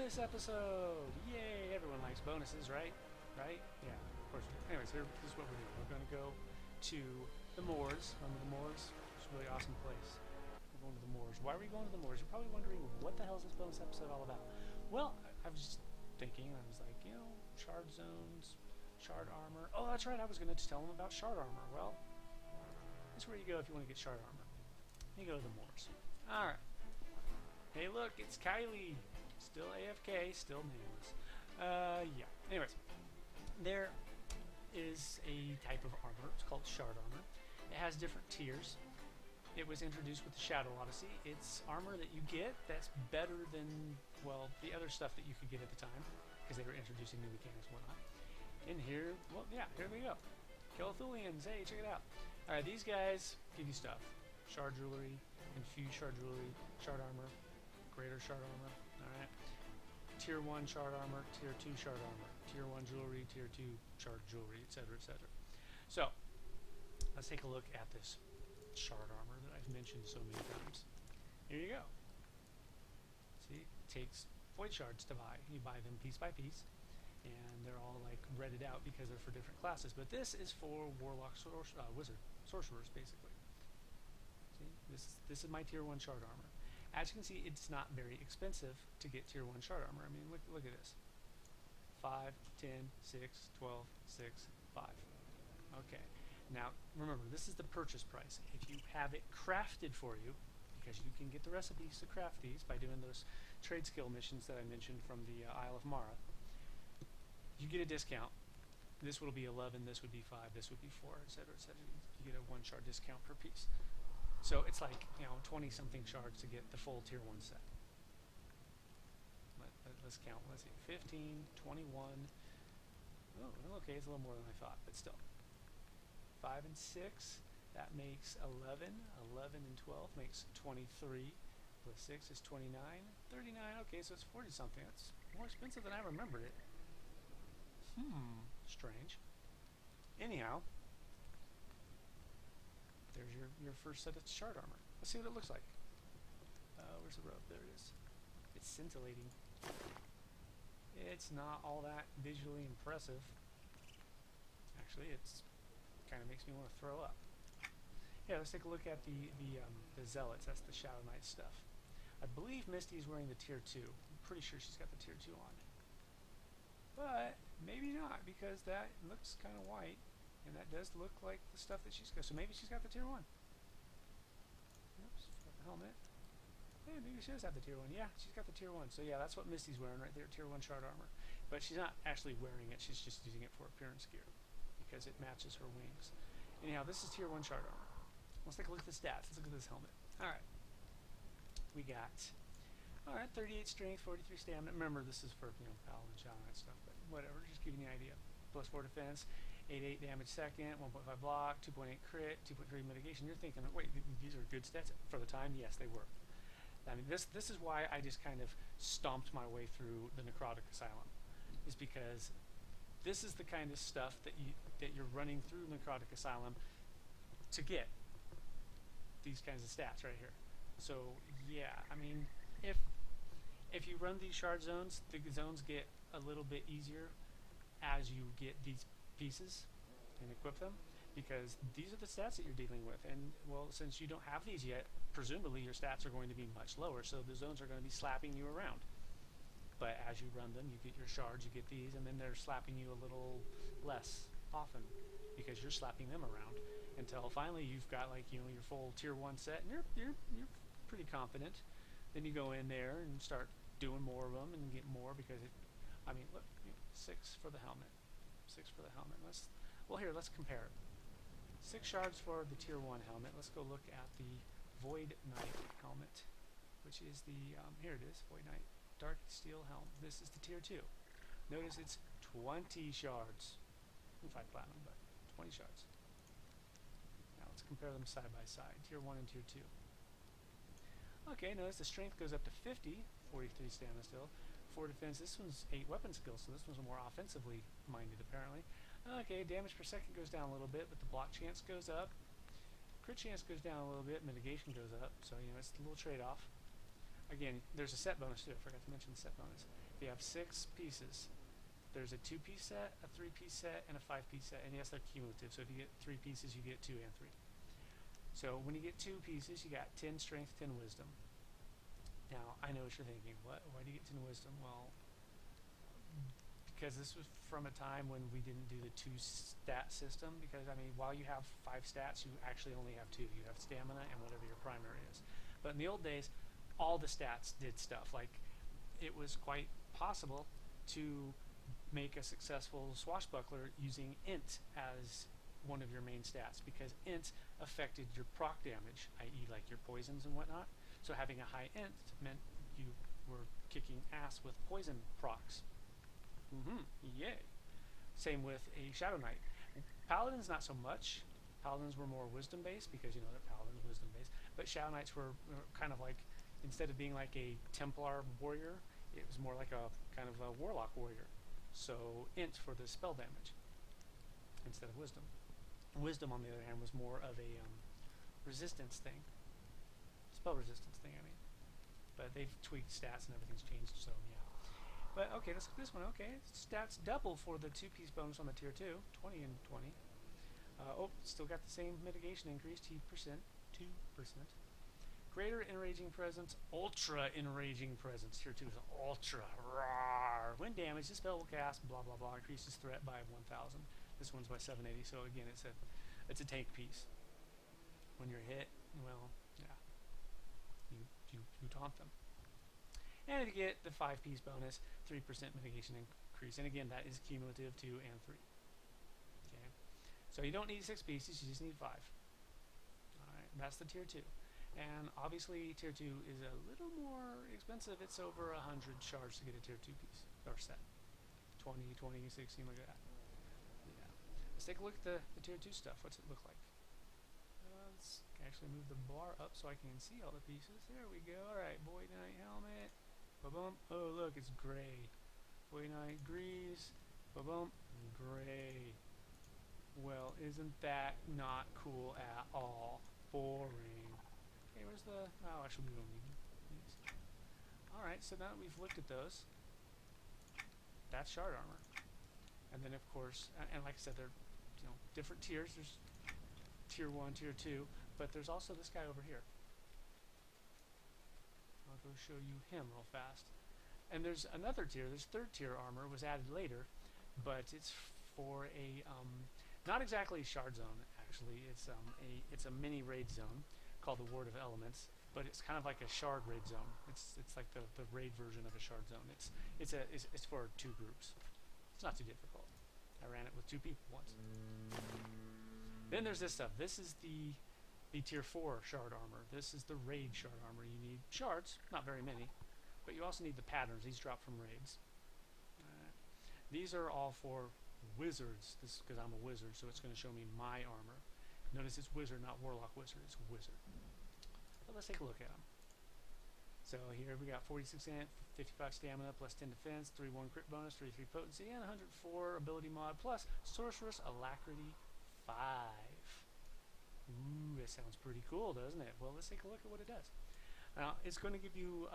bonus episode! Yay! Everyone likes bonuses, right? Right? Yeah, of course we do. Anyways, this is what we're doing. We're going to go to the moors. Remember the moors? It's a really awesome place. We're going to the moors. Why are we going to the moors? You're probably wondering, what the hell is this bonus episode all about? Well, I was just thinking, I was like, shard zones, shard armor. Oh, that's right, I was going to tell them about shard armor. Well, that's where you go if you want to get shard armor. You go to the moors. Alright. Hey, look, it's Kylie. Still AFK, still nameless. Yeah. Anyways, there is a type of armor. It's called shard armor. It has different tiers. It was introduced with the Shadow Odyssey. It's armor that you get that's better than, well, the other stuff that you could get at the time, because they were introducing new mechanics and whatnot. And here, well, yeah, here we go. Kelithulians, hey, check it out. Alright, these guys give you stuff. Shard jewelry, infused shard jewelry, shard armor, greater shard armor. Alright. Tier 1 shard armor, Tier 2 shard armor, Tier 1 jewelry, Tier 2 shard jewelry, etc., etc. So, let's take a look at this shard armor that I've mentioned so many times. Here you go. See, it takes void shards to buy. You buy them piece by piece, and they're all like redded out because they're for different classes. But this is for warlock, wizard, sorcerers, basically. See, this is my Tier 1 shard armor. As you can see, it's not very expensive to get Tier 1 shard armor. I mean, look at this. 5, 10, 6, 12, 6, 5. Okay. Now, remember, this is the purchase price. If you have it crafted for you, because you can get the recipes to craft these by doing those trade skill missions that I mentioned from the Isle of Mara, you get a discount. This will be 11, this would be 5, this would be 4, etc., etc. You get a 1 shard discount per piece. So it's like, 20-something shards to get the full Tier 1 set. Let's count. Let's see. 15, 21. Oh, okay, it's a little more than I thought, but still. 5 and 6, that makes 11. 11 and 12 makes 23. Plus 6 is 29. 39, okay, so it's 40-something. That's more expensive than I remembered it. Strange. Anyhow, there's your first set of shard armor. Let's see what it looks like. Where's the robe? There it is. It's scintillating. It's not all that visually impressive. Actually, it's kind of makes me want to throw up. Yeah, let's take a look at the zealots. That's the Shadow Knight stuff. I believe Misty's wearing the Tier 2. I'm pretty sure she's got the Tier 2 on. But maybe not, because that looks kind of white. And that does look like the stuff that she's got. So maybe she's got the Tier 1. Oops, got the helmet. Yeah, maybe she does have the Tier 1. Yeah, she's got the Tier 1. So yeah, that's what Misty's wearing right there, Tier 1 shard armor. But she's not actually wearing it, she's just using it for appearance gear, because it matches her wings. Anyhow, this is Tier 1 shard armor. Let's take a look at the stats. Let's look at this helmet. Alright. We got, 38 strength, 43 stamina. Remember, this is for, Paladin and Shadow Knight stuff, but whatever, just giving you an idea. Plus 4 defense. 8 damage second, 1.5 block, 2.8 crit, 2.3 mitigation. You're thinking, wait, these are good stats for the time? Yes, they were. I mean, this is why I just kind of stomped my way through the Necrotic Asylum, is because this is the kind of stuff that you're running through Necrotic Asylum to get these kinds of stats right here. So yeah, I mean, if you run these shard zones, the zones get a little bit easier as you get these pieces and equip them, because these are the stats that you're dealing with, and well, since you don't have these yet, presumably your stats are going to be much lower, so the zones are going to be slapping you around. But as you run them, you get your shards, you get these, and then they're slapping you a little less often because you're slapping them around until finally you've got your full Tier 1 set, and you're pretty confident. Then you go in there and start doing more of them and get more, because I mean, look, 6 for the helmet. 6 for the helmet. Let's compare it. 6 shards for the Tier 1 helmet. Let's go look at the Void Knight helmet, which is the, here it is, Void Knight Dark Steel helmet. This is the Tier 2. Notice it's 20 shards. 5 platinum, but 20 shards. Now let's compare them side by side, Tier 1 and Tier 2. Okay, notice the strength goes up to 50, 43 stamina still. 4 defense, this one's 8 weapon skills, so this one's more offensively minded apparently. Okay, damage per second goes down a little bit, but the block chance goes up. Crit chance goes down a little bit, mitigation goes up, so it's a little trade-off. again, there's a set bonus too. I forgot to mention the set bonus. If you have 6 pieces, there's a 2-piece set, a 3-piece set, and a 5-piece set. And yes, they're cumulative. So if you get 3 pieces, you get 2 and 3. So when you get 2 pieces, you got 10 strength, 10 wisdom. Now, I know what you're thinking. What? Why do you get 10 wisdom? Well, because this was from a time when we didn't do the 2-stat system. Because, I mean, while you have 5 stats, you actually only have 2. You have stamina and whatever your primary is. But in the old days, all the stats did stuff. Like, it was quite possible to make a successful swashbuckler using int as one of your main stats, because int affected your proc damage, i.e. like your poisons and whatnot. So having a high int meant you were kicking ass with poison procs. Yay. Same with a Shadow Knight. Paladins not so much. Paladins were more wisdom based, because you know they're paladins, wisdom based. But Shadow Knights were kind of like, instead of being like a Templar warrior, it was more like a kind of a warlock warrior. So int for the spell damage instead of wisdom. Wisdom, on the other hand, was more of a resistance thing. Spell resistance thing, I mean. But they've tweaked stats and everything's changed, so yeah. But okay, let's look at this one. Okay, stats double for the 2-piece bonus on the tier 2, 20 and 20. Oh, still got the same mitigation increase, 2%. Greater enraging presence, ultra enraging presence. Tier 2 is ultra. Rawr. When damaged, this spell will cast blah blah blah, increases threat by 1,000. This one's by 780. So again, it's a tank piece. When you're hit, well, yeah, you taunt them. And if you get the 5-piece bonus, 3% mitigation increase. And again, that is cumulative 2 and 3. Okay, so you don't need 6 pieces, you just need 5. Alright, that's the tier 2. And obviously tier 2 is a little more expensive. It's over 100 shards to get a tier 2 piece, or set. 20, 16, look at that. Yeah. Let's take a look at the tier 2 stuff. What's it look like? Let's actually move the bar up so I can see all the pieces. There we go. Alright, Boy Knight helmet. Ba-bump. Oh, look, it's gray. Boy Knight grease. Ba-bump. Gray. Well, isn't that not cool at all? Boring. Okay, where's the... Oh, actually, we don't need these. Alright, so now that we've looked at those, that's shard armor. And then, of course, and like I said, they're, you know, different tiers. There's tier 1, tier 2, but there's also this guy over here. I'll go show you him real fast. And there's another tier. There's 3rd tier armor, was added later, but it's for a not exactly shard zone. Actually, it's a mini raid zone called the Ward of Elements, but it's kind of like a shard raid zone. It's like the raid version of a shard zone. It's for 2 groups. It's not too difficult. I ran it with 2 people once. Then there's this stuff. This is the tier 4 shard armor. This is the raid shard armor. You need shards, not very many, but you also need the patterns. These drop from raids. These are all for wizards. This is because I'm a wizard, so it's going to show me my armor. Notice it's wizard, not warlock wizard. It's wizard. But let's take a look at them. So here we got 46 ant, 55 stamina, plus 10 defense, 3-1 crit bonus, 3-3 potency, and 104 ability mod, plus sorceress alacrity 5. Ooh, that sounds pretty cool, doesn't it? Well, let's take a look at what it does. Now, it's going to give you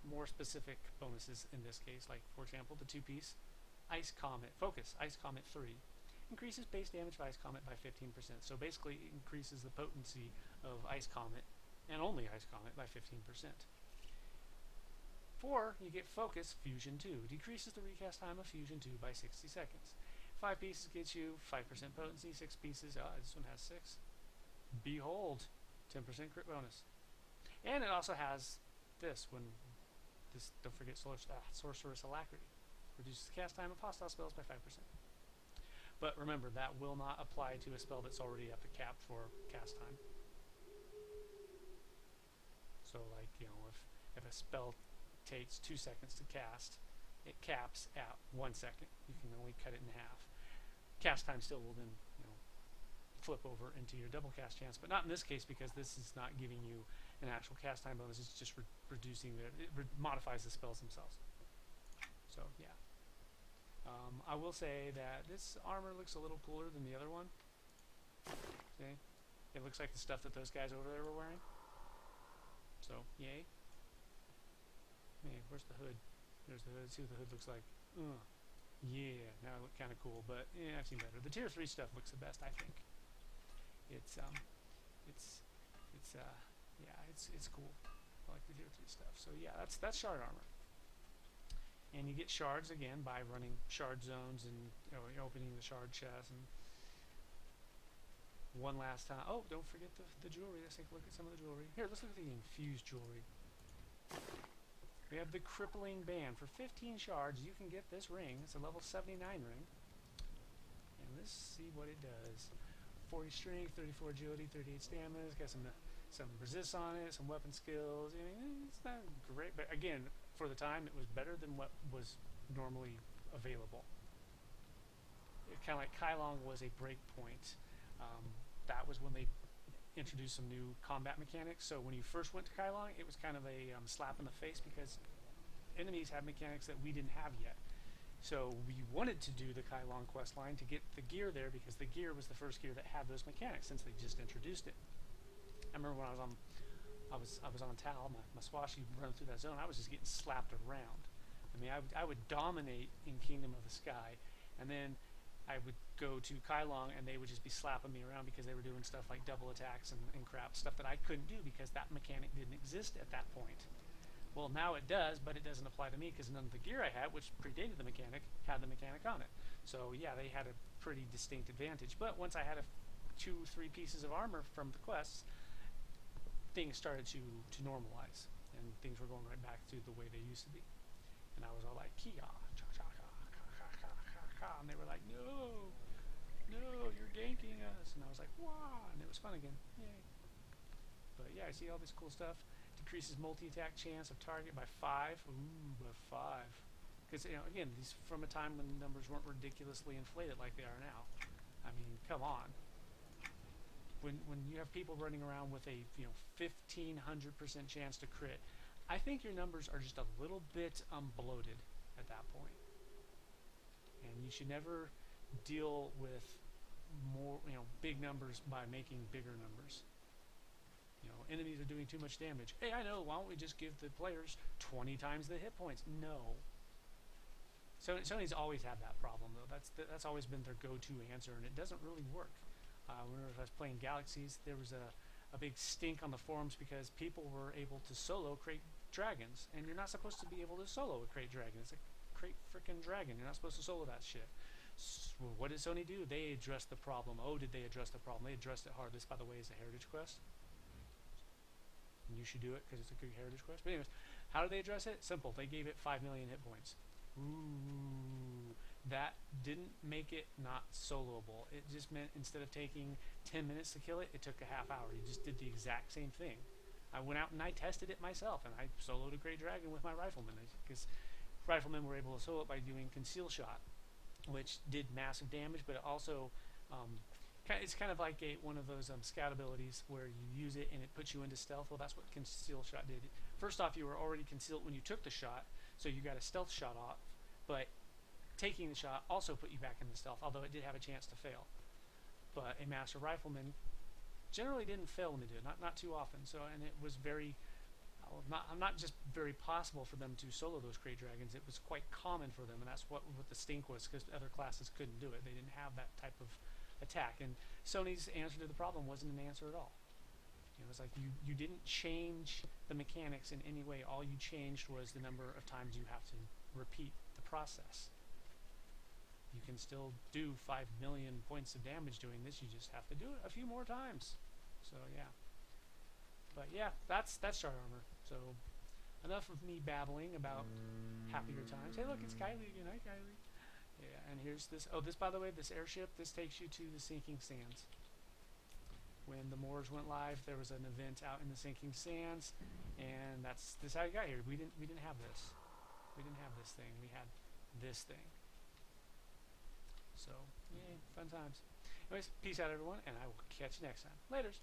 more specific bonuses in this case, like, for example, the 2-piece Ice Comet, Focus, Ice Comet 3. Increases base damage of Ice Comet by 15%. So basically, it increases the potency of Ice Comet, and only Ice Comet, by 15%. 4, you get Focus Fusion 2. Decreases the recast time of Fusion 2 by 60 seconds. 5 pieces gets you 5% potency. 6 pieces, this one has 6. Behold, 10% crit bonus. And it also has this, don't forget Sorceress Alacrity. Reduces the cast time of hostile spells by 5%. But remember, that will not apply to a spell that's already at the cap for cast time. So like, you know, if a spell takes 2 seconds to cast, it caps at 1 second. You can only cut it in half. Cast time still will then, you know, flip over into your double cast chance, but not in this case, because this is not giving you an actual cast time bonus. It's just reducing it modifies the spells themselves. So yeah, I will say that this armor looks a little cooler than the other one. See, it looks like the stuff that those guys over there were wearing. So yay. Man, where's the hood? There's the hood. See what the hood looks like. Yeah, now it look kind of cool, but yeah, I've seen better. The tier 3 stuff looks the best, I think. It's yeah, it's cool. I like the tier 3 stuff. So yeah, that's shard armor. And you get shards again by running shard zones and opening the shard chest. And one last time. Oh, don't forget the jewelry. Let's take a look at some of the jewelry. Here, let's look at the infused jewelry. We have the crippling band. For 15 shards, you can get this ring. It's a level 79 ring. And let's see what it does. 40 strength, 34 agility, 38 stamina. It's got some resist on it, some weapon skills. I mean, it's not great, but again, for the time, it was better than what was normally available. Kind of like Kylong was a break point. That was when they introduced some new combat mechanics. So when you first went to Kylong, it was kind of a slap in the face because enemies had mechanics that we didn't have yet. So we wanted to do the Kylong quest line to get the gear there because the gear was the first gear that had those mechanics since they just introduced it. I remember when I was on Tal, my Swashy running through that zone, I was just getting slapped around. I mean, I would dominate in Kingdom of the Sky, and then I would go to Kylong and they would just be slapping me around because they were doing stuff like double attacks and crap, stuff that I couldn't do because that mechanic didn't exist at that point. Well, now it does, but it doesn't apply to me because none of the gear I had, which predated the mechanic, had the mechanic on it. So yeah, they had a pretty distinct advantage. But once I had 2-3 pieces of armor from the quests, things started to normalize, and things were going right back to the way they used to be. And I was all like, Kia, cha cha cha, ka ka ka ka, and they were like, no, you're ganking us, and I was like, wow, and it was fun again, yay. But yeah, I see all this cool stuff. Decreases multi-attack chance of target by 5. Ooh, by 5. Because again, these from a time when the numbers weren't ridiculously inflated like they are now. I mean, come on. When you have people running around with a 1,500% chance to crit, I think your numbers are just a little bit bloated at that point. And you should never deal with more big numbers by making bigger numbers. Enemies are doing too much damage. Hey, I know. Why don't we just give the players 20 times the hit points? No. So Sony's always had that problem though. That's always been their go-to answer, and it doesn't really work. Whenever I was playing Galaxies, there was a big stink on the forums because people were able to solo crate dragons, and you're not supposed to be able to solo a crate dragon. It's a crate frickin' dragon. You're not supposed to solo that shit. So what did Sony do? They addressed the problem. Oh, did they address the problem? They addressed it hard. This, by the way, is a heritage quest. And you should do it because it's a good heritage quest. But anyways, how did they address it? Simple. They gave it 5 million hit points. Ooh. That didn't make it not soloable. It just meant instead of taking 10 minutes to kill it, it took a half hour. You just did the exact same thing. I went out and I tested it myself, and I soloed a great dragon with my riflemen, because riflemen were able to solo it by doing conceal shot, which did massive damage, but it also it's kind of like one of those scout abilities where you use it and it puts you into stealth. Well, that's what conceal shot did. First off, you were already concealed when you took the shot, so you got a stealth shot off, but taking the shot also put you back in the stealth, although it did have a chance to fail. But a master rifleman generally didn't fail when they did, not too often. So, and it was very, not just very possible for them to solo those crate dragons. It was quite common for them, and that's what the stink was, because other classes couldn't do it. They didn't have that type of attack, and Sony's answer to the problem wasn't an answer at all. It was like you didn't change the mechanics in any way. All you changed was the number of times you have to repeat the process. You can still do 5 million points of damage doing this. You just have to do it a few more times. So yeah. But yeah, that's shard armor. So enough of me babbling about happier times. Hey, look, it's Kylie again. Hi, Kylie. Yeah, and here's this. Oh, this, by the way, this airship. This takes you to the sinking sands. When the Moors went live, there was an event out in the sinking sands, and this how you got here. We didn't have this. We didn't have this thing. We had this thing. So, yay, fun times. Anyways, peace out, everyone, and I will catch you next time. Laters.